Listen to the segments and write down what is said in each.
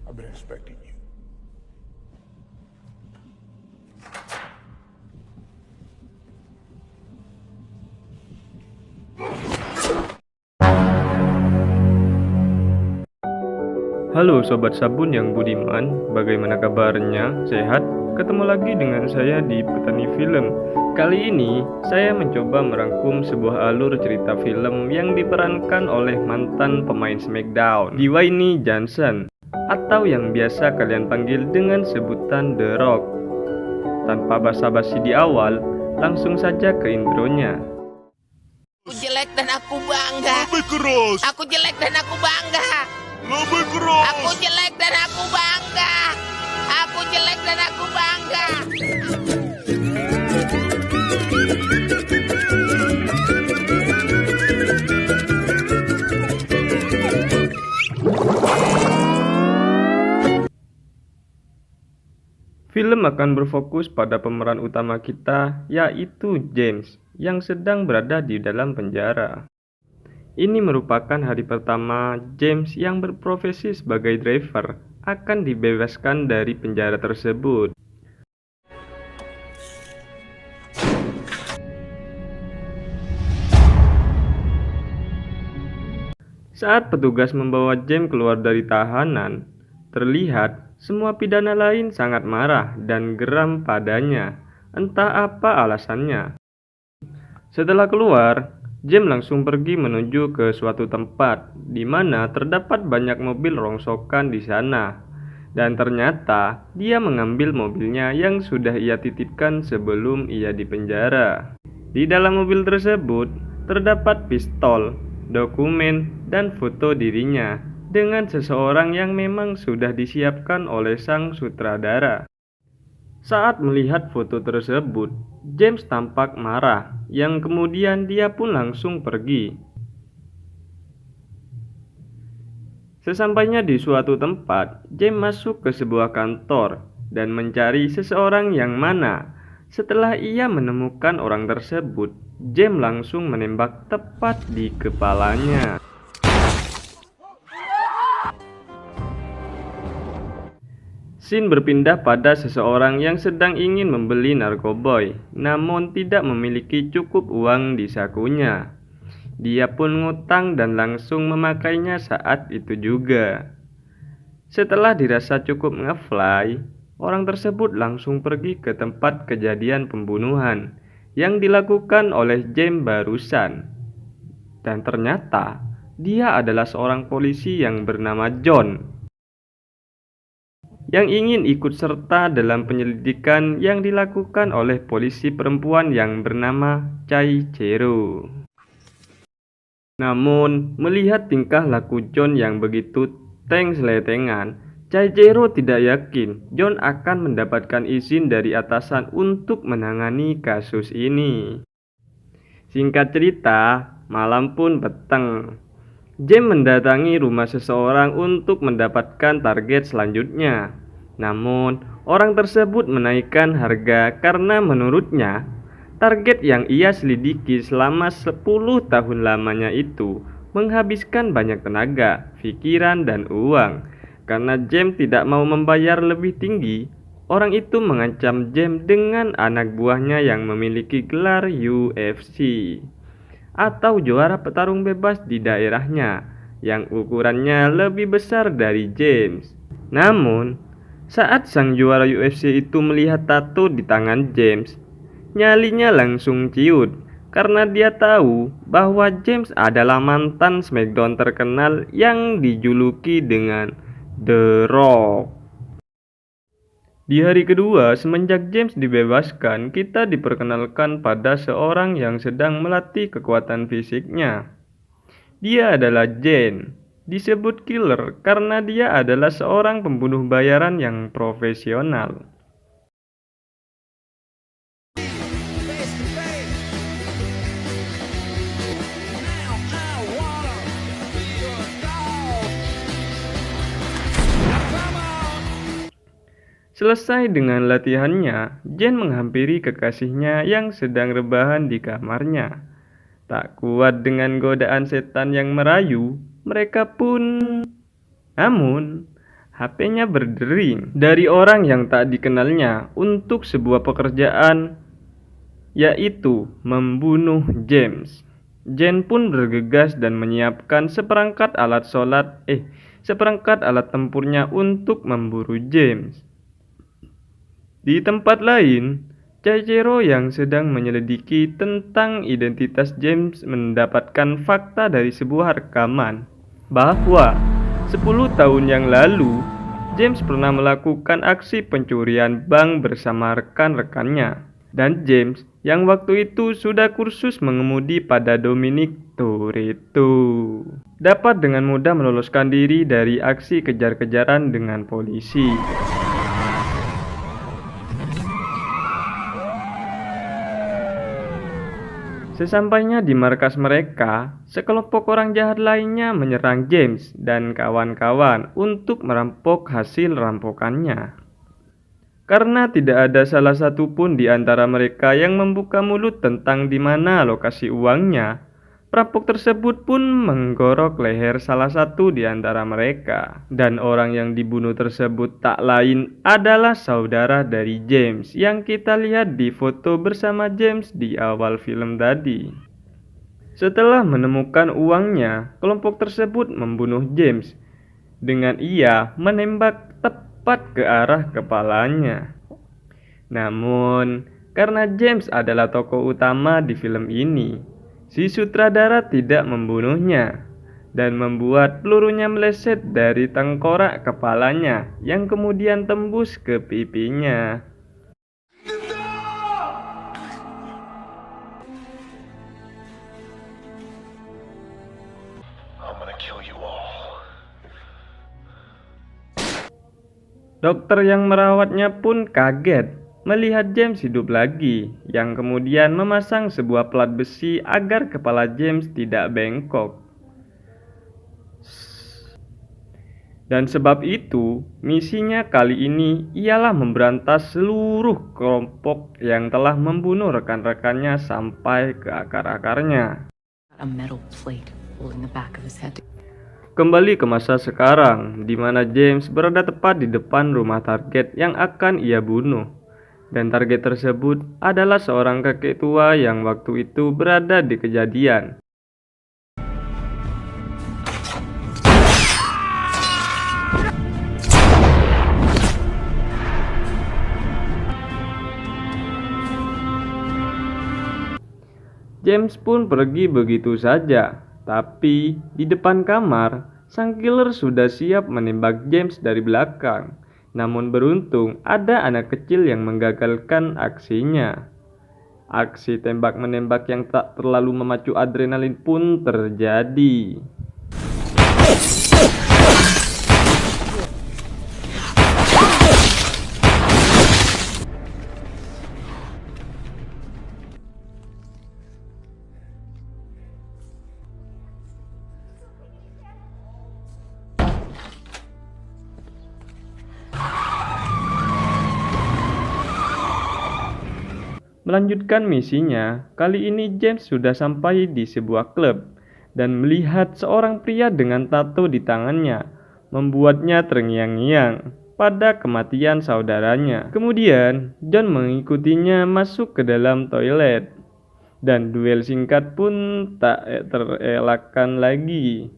I've been expecting you. Halo Sobat Sabun yang budiman, bagaimana kabarnya? Sehat? Ketemu lagi dengan saya di Petani Film. Kali ini saya mencoba merangkum sebuah alur cerita film yang diperankan oleh mantan pemain SmackDown, Dwayne Johnson, atau yang biasa kalian panggil dengan sebutan The Rock. Tanpa basa-basi di awal, langsung saja ke intronya. Aku jelek dan aku bangga. Lebih keras, Aku jelek dan aku bangga. lebih keras. Aku jelek dan aku bangga. Aku jelek dan aku bangga. Film akan berfokus pada pemeran utama kita, yaitu James, yang sedang berada di dalam penjara. Ini merupakan hari pertama James yang berprofesi sebagai driver akan dibebaskan dari penjara tersebut. Saat petugas membawa James keluar dari tahanan, terlihat semua pidana lain sangat marah dan geram padanya. Entah apa alasannya. Setelah keluar, James langsung pergi menuju ke suatu tempat di mana terdapat banyak mobil rongsokan di sana. Dan ternyata dia mengambil mobilnya yang sudah ia titipkan sebelum ia dipenjara. Di dalam mobil tersebut terdapat pistol, dokumen, dan foto dirinya dengan seseorang yang memang sudah disiapkan oleh sang sutradara. Saat melihat foto tersebut, James tampak marah, yang kemudian dia pun langsung pergi. Sesampainya di suatu tempat, James masuk ke sebuah kantor dan mencari seseorang yang mana. Setelah ia menemukan orang tersebut, James langsung menembak tepat di kepalanya. Scene berpindah pada seseorang yang sedang ingin membeli narkoboy, namun tidak memiliki cukup uang di sakunya. Dia pun ngutang dan langsung memakainya saat itu juga. Setelah dirasa cukup ngefly, orang tersebut langsung pergi ke tempat kejadian pembunuhan yang dilakukan oleh James barusan. Dan ternyata dia adalah seorang polisi yang bernama John, yang ingin ikut serta dalam penyelidikan yang dilakukan oleh polisi perempuan yang bernama Chai Chero. Namun, melihat tingkah laku John yang begitu teng-seletengan, Chai Chero tidak yakin John akan mendapatkan izin dari atasan untuk menangani kasus ini. Singkat cerita, malam pun peteng. James mendatangi rumah seseorang untuk mendapatkan target selanjutnya. Namun, orang tersebut menaikkan harga karena menurutnya, target yang ia selidiki selama 10 tahun lamanya itu menghabiskan banyak tenaga, pikiran, dan uang. Karena James tidak mau membayar lebih tinggi, orang itu mengancam James dengan anak buahnya yang memiliki gelar UFC atau juara petarung bebas di daerahnya yang ukurannya lebih besar dari James. Namun, saat sang juara UFC itu melihat tato di tangan James, nyalinya langsung ciut karena dia tahu bahwa James adalah mantan SmackDown terkenal yang dijuluki dengan The Rock. Di hari kedua, semenjak James dibebaskan, kita diperkenalkan pada seorang yang sedang melatih kekuatan fisiknya. Dia adalah Jane, disebut killer karena dia adalah seorang pembunuh bayaran yang profesional. Selesai dengan latihannya, Jane menghampiri kekasihnya yang sedang rebahan di kamarnya. Tak kuat dengan godaan setan yang merayu, mereka pun... Namun, HP-nya berdering dari orang yang tak dikenalnya untuk sebuah pekerjaan, yaitu membunuh James. Jane pun bergegas dan menyiapkan seperangkat alat tempurnya untuk memburu James. Di tempat lain, Caicero yang sedang menyelidiki tentang identitas James mendapatkan fakta dari sebuah rekaman bahwa 10 tahun yang lalu James pernah melakukan aksi pencurian bank bersama rekan-rekannya. Dan James yang waktu itu sudah kursus mengemudi pada Dominic Toretto dapat dengan mudah meloloskan diri dari aksi kejar-kejaran dengan polisi. Sesampainya di markas mereka, sekelompok orang jahat lainnya menyerang James dan kawan-kawan untuk merampok hasil rampokannya. Karena tidak ada salah satu pun di antara mereka yang membuka mulut tentang di mana lokasi uangnya, perampok tersebut pun menggorok leher salah satu di antara mereka. Dan orang yang dibunuh tersebut tak lain adalah saudara dari James yang kita lihat di foto bersama James di awal film tadi. Setelah menemukan uangnya, kelompok tersebut membunuh James dengan ia menembak tepat ke arah kepalanya. Namun, karena James adalah tokoh utama di film ini, si sutradara tidak membunuhnya dan membuat pelurunya meleset dari tengkorak kepalanya yang kemudian tembus ke pipinya. Dokter yang merawatnya pun kaget melihat James hidup lagi, yang kemudian memasang sebuah pelat besi agar kepala James tidak bengkok. Dan sebab itu, misinya kali ini ialah memberantas seluruh kelompok yang telah membunuh rekan-rekannya sampai ke akar-akarnya. Kembali ke masa sekarang, di mana James berada tepat di depan rumah target yang akan ia bunuh. Dan target tersebut adalah seorang kakek tua yang waktu itu berada di kejadian. James pun pergi begitu saja. Tapi di depan kamar, sang killer sudah siap menembak James dari belakang. Namun beruntung ada anak kecil yang menggagalkan aksinya. Aksi tembak-menembak yang tak terlalu memacu adrenalin pun terjadi. Melanjutkan misinya, kali ini James sudah sampai di sebuah klub dan melihat seorang pria dengan tato di tangannya, membuatnya terngiang-ngiang pada kematian saudaranya. Kemudian, John mengikutinya masuk ke dalam toilet, dan duel singkat pun tak terelakkan lagi.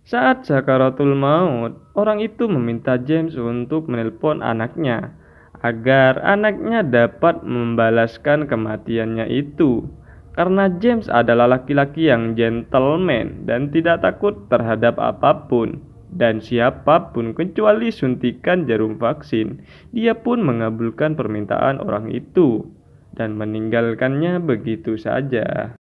Saat sakaratul maut, orang itu meminta James untuk menelpon anaknya agar anaknya dapat membalaskan kematiannya itu. Karena James adalah laki-laki yang gentleman dan tidak takut terhadap apapun dan siapapun kecuali suntikan jarum vaksin. Dia pun mengabulkan permintaan orang itu dan meninggalkannya begitu saja.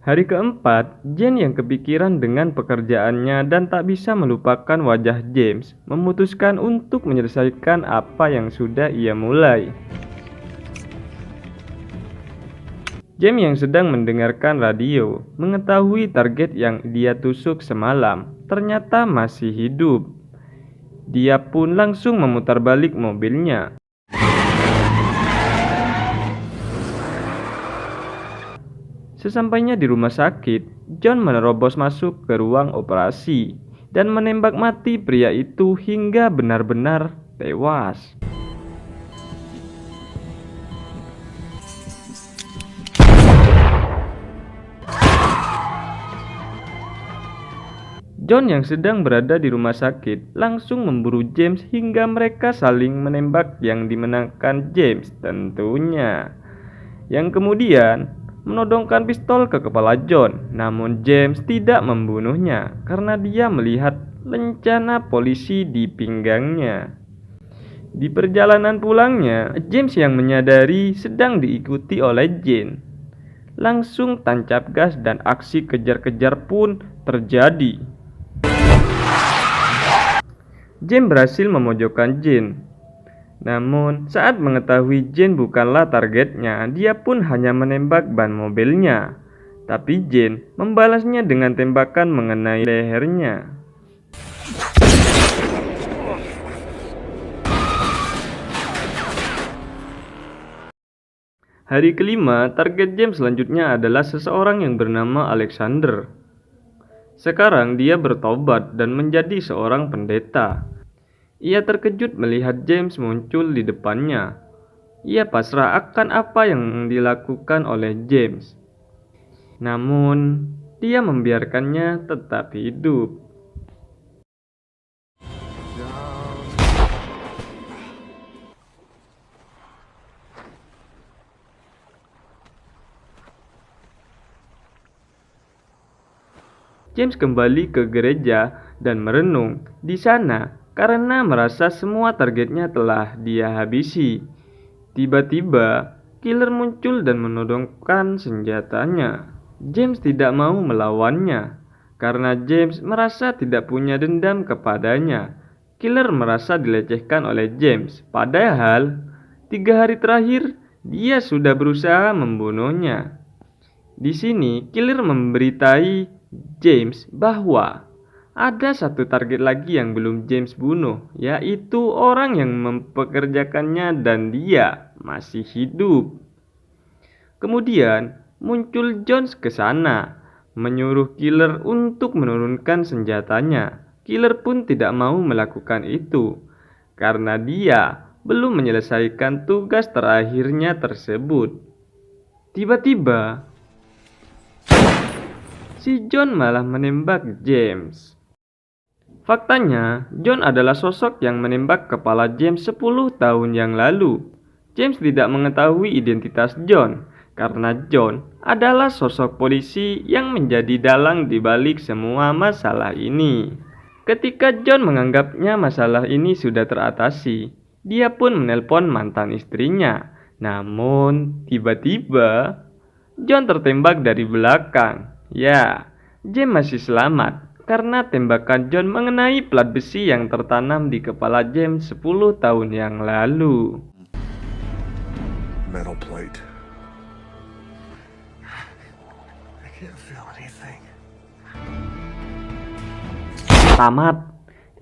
Hari keempat, Jane yang kepikiran dengan pekerjaannya dan tak bisa melupakan wajah James, memutuskan untuk menyelesaikan apa yang sudah ia mulai. James yang sedang mendengarkan radio mengetahui target yang dia tusuk semalam ternyata masih hidup. Dia pun langsung memutar balik mobilnya. Sesampainya di rumah sakit, John menerobos masuk ke ruang operasi dan menembak mati pria itu hingga benar-benar tewas. John yang sedang berada di rumah sakit langsung memburu James hingga mereka saling menembak yang dimenangkan James tentunya. Yang kemudian menodongkan pistol ke kepala John, namun James tidak membunuhnya karena dia melihat lencana polisi di pinggangnya. Di perjalanan pulangnya, James yang menyadari sedang diikuti oleh Jane langsung tancap gas dan aksi kejar-kejar pun terjadi. James berhasil memojokkan Jane. Namun, saat mengetahui Jane bukanlah targetnya, dia pun hanya menembak ban mobilnya. Tapi Jane membalasnya dengan tembakan mengenai lehernya. Hari kelima, target James selanjutnya adalah seseorang yang bernama Alexander. Sekarang dia bertobat dan menjadi seorang pendeta. Ia terkejut melihat James muncul di depannya. Ia pasrah akan apa yang dilakukan oleh James. Namun, dia membiarkannya tetap hidup. James kembali ke gereja dan merenung di sana karena merasa semua targetnya telah dia habisi. Tiba-tiba, killer muncul dan menodongkan senjatanya. James tidak mau melawannya karena James merasa tidak punya dendam kepadanya. Killer merasa dilecehkan oleh James, padahal 3 hari terakhir dia sudah berusaha membunuhnya. Di sini, killer memberitai James bahwa ada satu target lagi yang belum James bunuh, yaitu orang yang mempekerjakannya dan dia masih hidup. Kemudian muncul Jones ke sana, menyuruh killer untuk menurunkan senjatanya. Killer pun tidak mau melakukan itu, karena dia belum menyelesaikan tugas terakhirnya tersebut. Tiba-tiba, si John malah menembak James. Faktanya, John adalah sosok yang menembak kepala James 10 tahun yang lalu. James tidak mengetahui identitas John, karena John adalah sosok polisi yang menjadi dalang di balik semua masalah ini. Ketika John menganggapnya masalah ini sudah teratasi, dia pun menelpon mantan istrinya. Namun, tiba-tiba, John tertembak dari belakang. Ya, James masih selamat karena tembakan John mengenai plat besi yang tertanam di kepala James 10 tahun yang lalu. Metal plate. I can't feel anything. Tamat.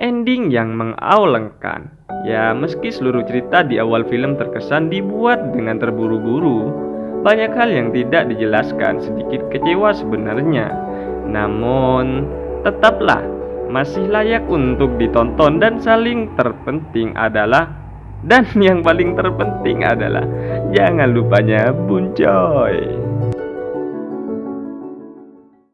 Ending yang mengaulengkan. Ya, meski seluruh cerita di awal film terkesan dibuat dengan terburu-buru, banyak hal yang tidak dijelaskan, sedikit kecewa sebenarnya. Namun, tetaplah masih layak untuk ditonton dan yang paling terpenting adalah jangan lupa nyabun coy.